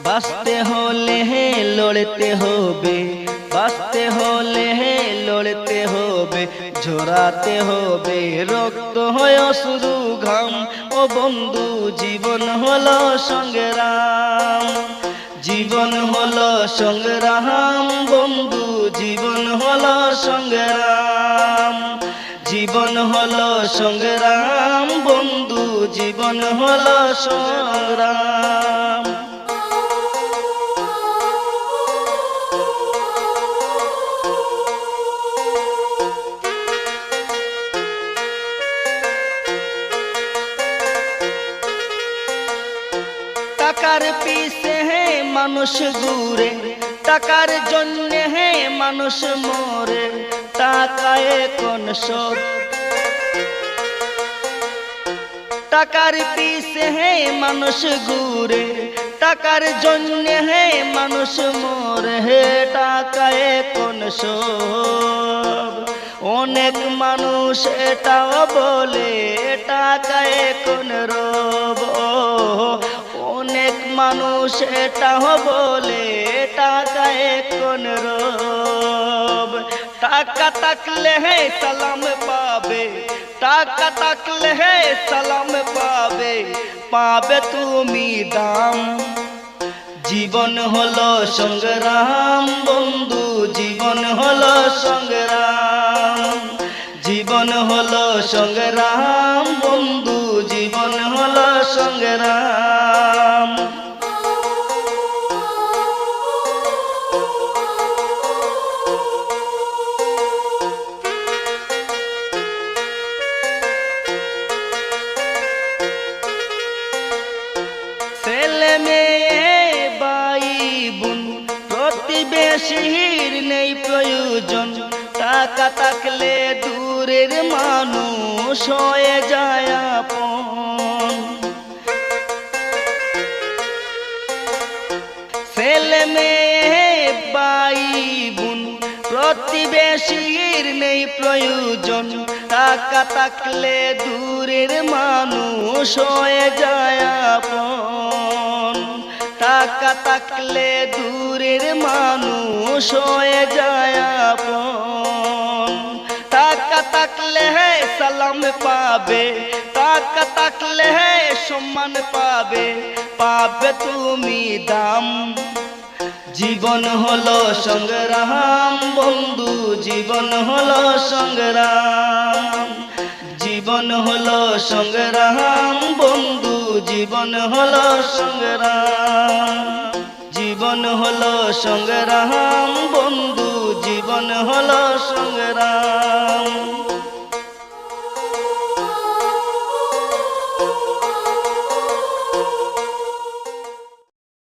বাঁচতে হলে লড়তে হবে, বাঁচতে হলে লড়তে হবে, ঝরাতে হবে রক্ত হয় অশ্রু ঘাম। ও বন্ধু জীবন হলো সংগ্রাম, জীবন হলো সংগ্রাম, বন্ধু জীবন হলো সংগ্রাম, জীবন হলো সংগ্রাম, বন্ধু জীবন হলো সংগ্রাম। টাকার পিছে মানুষ ঘুরে, টাকার জন্য মানুষ মরে, টাকা এখন সব। টাকার পিছে মানুষ ঘুরে, টাকার জন্য মানুষ মরে, টাকা এখন সব। অনেক মানুষ এটাও বলে টাকা এখন রব, অনেক মানুষ এটাও বলে টাকা এখন রব। টাকা থাকলে সালাম পাবে, টাকা থাকলে সালাম পাবে, পাবে তুমি দাম। জীবন হলো সংগ্রাম, বন্ধু জীবন হলো সংগ্রাম, জীবন হলো সংগ্রাম, বন্ধু জীবন হলো সংগ্রাম। ছেলে মেয়ে ভাই বোন প্রতিবেশীর নেই প্রয়োজন, টাকা থাকলে দূরের মানুষ হয়ে যায় আপন। ছেলে মেয়ে ভাই বোন প্রতিবেশীর নেই প্রয়োজন, টাকা থাকলে দূরের মানুষ হয়ে যায় আপন। টাকা থাকলে দূরের মানুষ হয়ে যায় আপন। টাকা থাকলে সালাম পাবে, টাকা থাকলে সম্মান পাবে, পাবে তুমি দাম। জীবন হলো সংগ্রাম, বন্ধু জীবন হলো সংগ্রাম, জীবন হলো সংগ্রাম, বন্ধু জীবন হলো সংগ্রাম, জীবন হলো সংগ্রাম, বন্ধু জীবন হলো সংগ্রাম।